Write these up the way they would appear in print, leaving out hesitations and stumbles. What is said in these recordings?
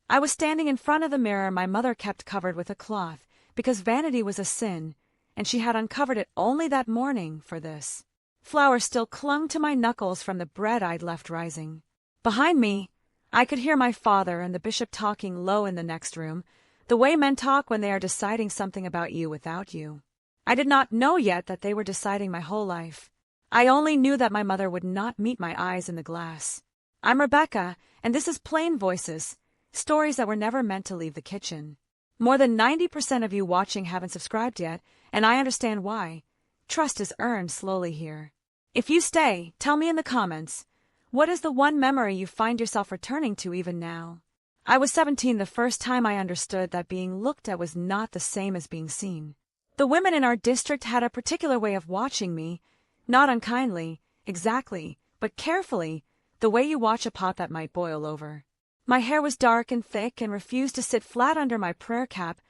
I was standing in front of the mirror my mother kept covered with a cloth, because vanity was a sin, and she had uncovered it only that morning for this. Flour still clung to my knuckles from the bread I'd left rising. Behind me, I could hear my father and the bishop talking low in the next room, the way men talk when they are deciding something about you without you. I did not know yet that they were deciding my whole life. I only knew that my mother would not meet my eyes in the glass. I'm Rebecca, and this is Plain Voices, stories that were never meant to leave the kitchen. More than 90% of you watching haven't subscribed yet, and I understand why. Trust is earned slowly here. If you stay, tell me in the comments, what is the one memory you find yourself returning to even now? I was 17 the first time I understood that being looked at was not the same as being seen. The women in our district had a particular way of watching me, not unkindly, exactly, but carefully, the way you watch a pot that might boil over. My hair was dark and thick and refused to sit flat under my prayer cap,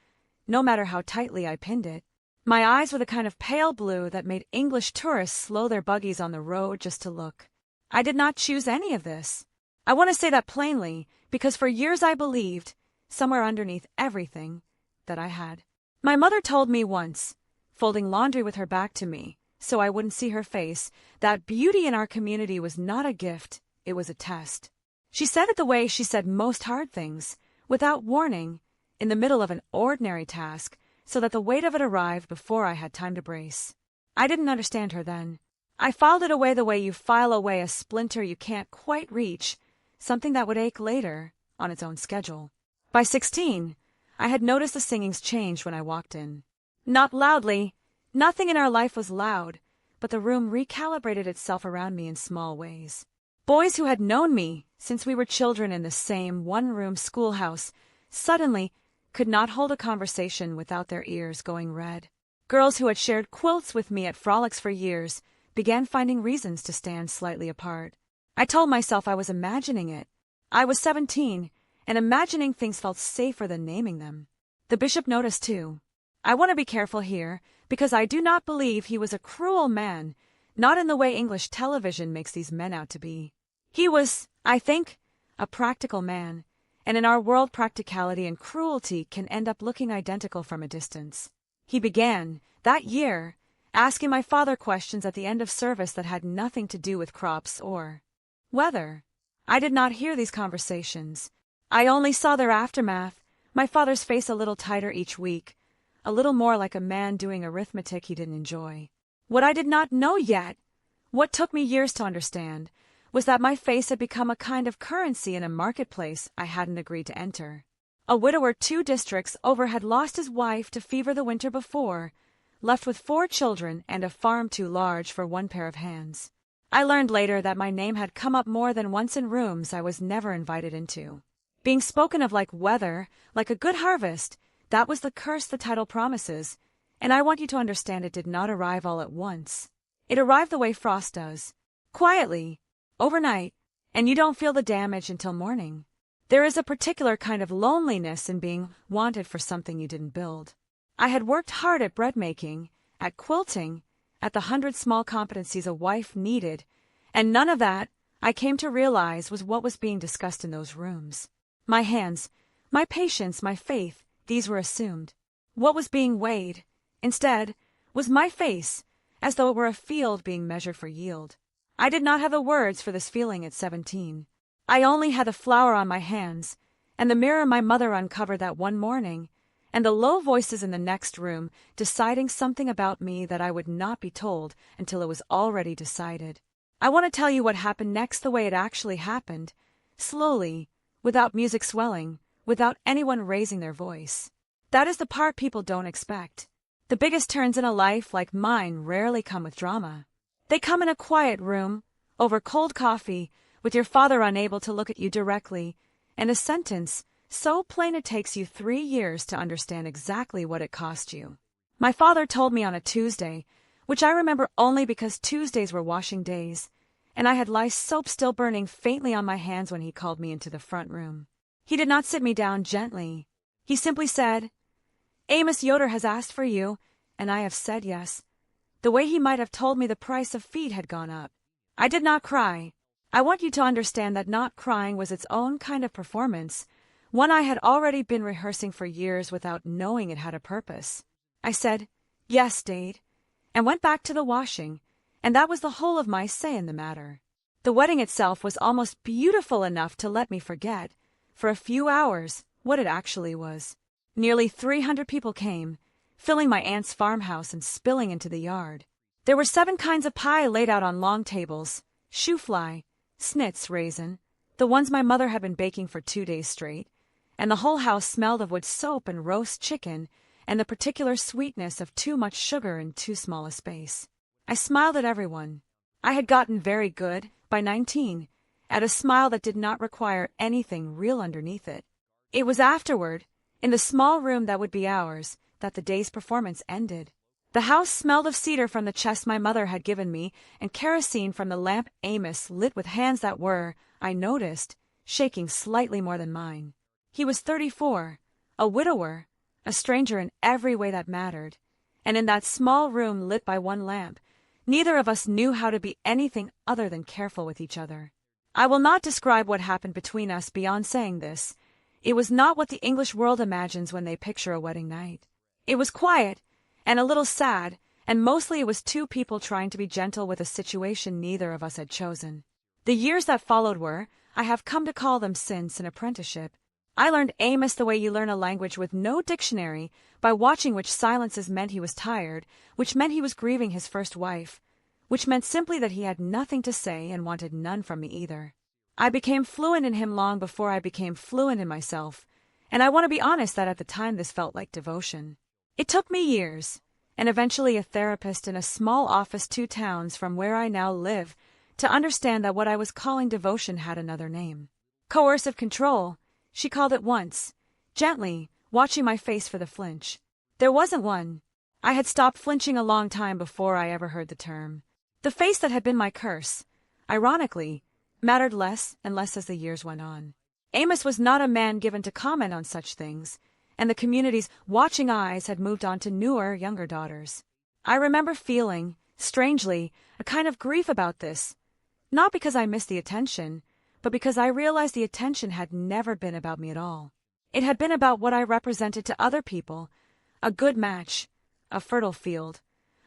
no matter how tightly I pinned it. My eyes were the kind of pale blue that made English tourists slow their buggies on the road just to look. I did not choose any of this. I want to say that plainly, because for years I believed, somewhere underneath everything, that I had. My mother told me once, folding laundry with her back to me, so I wouldn't see her face, that beauty in our community was not a gift, it was a test. She said it the way she said most hard things, without warning, in the middle of an ordinary task, so that the weight of it arrived before I had time to brace. I didn't understand her then. I filed it away the way you file away a splinter you can't quite reach, something that would ache later, on its own schedule. By 16, I had noticed the singings change when I walked in. Not loudly, nothing in our life was loud, but the room recalibrated itself around me in small ways. Boys who had known me since we were children in the same one-room schoolhouse suddenly could not hold a conversation without their ears going red. Girls who had shared quilts with me at frolics for years began finding reasons to stand slightly apart. I told myself I was imagining it. I was 17, and imagining things felt safer than naming them. The bishop noticed too. I want to be careful here, because I do not believe he was a cruel man, not in the way English television makes these men out to be. He was, I think, a practical man, and in our world practicality and cruelty can end up looking identical from a distance. He began, that year, asking my father questions at the end of service that had nothing to do with crops or weather. I did not hear these conversations. I only saw their aftermath, my father's face a little tighter each week, a little more like a man doing arithmetic he didn't enjoy. What I did not know yet, what took me years to understand, was that my face had become a kind of currency in a marketplace I hadn't agreed to enter. A widower 2 districts over had lost his wife to fever the winter before, left with 4 children and a farm too large for one pair of hands. I learned later that my name had come up more than once in rooms I was never invited into. Being spoken of like weather, like a good harvest, that was the curse the title promises, and I want you to understand it did not arrive all at once. It arrived the way frost does, quietly, overnight, and you don't feel the damage until morning. There is a particular kind of loneliness in being wanted for something you didn't build. I had worked hard at bread making, at quilting, at the 100 small competencies a wife needed, and none of that, I came to realize, was what was being discussed in those rooms. My hands, my patience, my faith, these were assumed. What was being weighed, instead, was my face, as though it were a field being measured for yield. I did not have the words for this feeling at 17. I only had the flour on my hands, and the mirror my mother uncovered that one morning, and the low voices in the next room deciding something about me that I would not be told until it was already decided. I want to tell you what happened next the way it actually happened, slowly, without music swelling, without anyone raising their voice. That is the part people don't expect. The biggest turns in a life like mine rarely come with drama. They come in a quiet room, over cold coffee, with your father unable to look at you directly, and a sentence so plain it takes you 3 years to understand exactly what it cost you. My father told me on a Tuesday, which I remember only because Tuesdays were washing days, and I had lye soap still burning faintly on my hands when he called me into the front room. He did not sit me down gently. He simply said, "Amos Yoder has asked for you, and I have said yes." The way he might have told me the price of feed had gone up. I did not cry. I want you to understand that not crying was its own kind of performance, one I had already been rehearsing for years without knowing it had a purpose. I said, "Yes, Dade," and went back to the washing, and that was the whole of my say in the matter. The wedding itself was almost beautiful enough to let me forget, for a few hours, what it actually was. Nearly 300 people came, filling my aunt's farmhouse and spilling into the yard. There were 7 kinds of pie laid out on long tables: shoe-fly, snits, raisin, the ones my mother had been baking for 2 days straight, and the whole house smelled of wood soap and roast chicken and the particular sweetness of too much sugar in too small a space. I smiled at everyone. I had gotten very good, by 19, at a smile that did not require anything real underneath it. It was afterward, in the small room that would be ours, that the day's performance ended. The house smelled of cedar from the chest my mother had given me and kerosene from the lamp Amos lit with hands that were, I noticed, shaking slightly more than mine. He was 34, a widower, a stranger in every way that mattered, and in that small room lit by one lamp, neither of us knew how to be anything other than careful with each other. I will not describe what happened between us beyond saying this. It was not what the English world imagines when they picture a wedding night. It was quiet and a little sad, and mostly it was 2 people trying to be gentle with a situation neither of us had chosen. The years that followed were, I have come to call them since, an apprenticeship. I learned Amos the way you learn a language with no dictionary, by watching which silences meant he was tired, which meant he was grieving his first wife, which meant simply that he had nothing to say and wanted none from me either. I became fluent in him long before I became fluent in myself, and I want to be honest that at the time this felt like devotion. It took me years, and eventually a therapist in a small office 2 towns from where I now live, to understand that what I was calling devotion had another name. Coercive control, she called it once, gently, watching my face for the flinch. There wasn't one. I had stopped flinching a long time before I ever heard the term. The face that had been my curse, ironically, mattered less and less as the years went on. Amos was not a man given to comment on such things, and the community's watching eyes had moved on to newer, younger daughters. I remember feeling, strangely, a kind of grief about this, not because I missed the attention, but because I realized the attention had never been about me at all. It had been about what I represented to other people, a good match, a fertile field,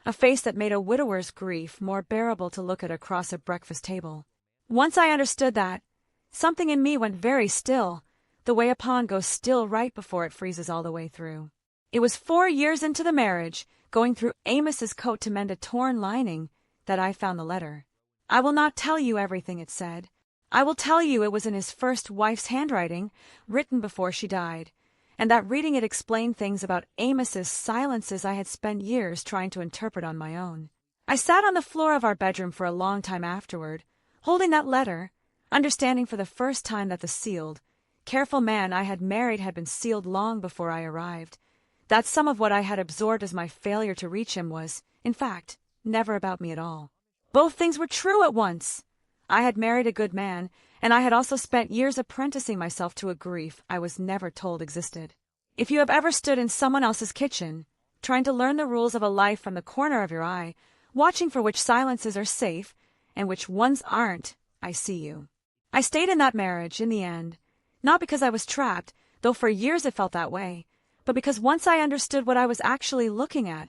a face that made a widower's grief more bearable to look at across a breakfast table. Once I understood that, something in me went very still, the way a pond goes still right before it freezes all the way through. It was 4 years into the marriage, going through Amos's coat to mend a torn lining, that I found the letter. I will not tell you everything it said. I will tell you it was in his first wife's handwriting, written before she died, and that reading it explained things about Amos's silences I had spent years trying to interpret on my own. I sat on the floor of our bedroom for a long time afterward, holding that letter, understanding for the first time that the sealed, careful man I had married had been sealed long before I arrived, that some of what I had absorbed as my failure to reach him was, in fact, never about me at all. Both things were true at once. I had married a good man, and I had also spent years apprenticing myself to a grief I was never told existed. If you have ever stood in someone else's kitchen, trying to learn the rules of a life from the corner of your eye, watching for which silences are safe and which ones aren't, I see you. I stayed in that marriage, in the end, not because I was trapped, though for years it felt that way, but because once I understood what I was actually looking at,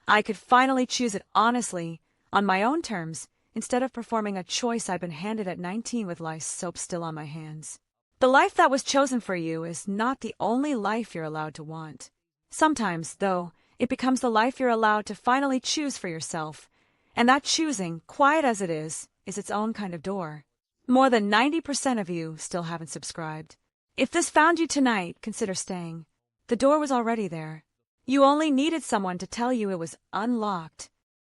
I could finally choose it honestly, on my own terms, instead of performing a choice I'd been handed at 19 with life's soap still on my hands. The life that was chosen for you is not the only life you're allowed to want. Sometimes, though, it becomes the life you're allowed to finally choose for yourself, and that choosing, quiet as it is its own kind of door. More than 90% of you still haven't subscribed. If this found you tonight, consider staying. The door was already there. You only needed someone to tell you it was unlocked.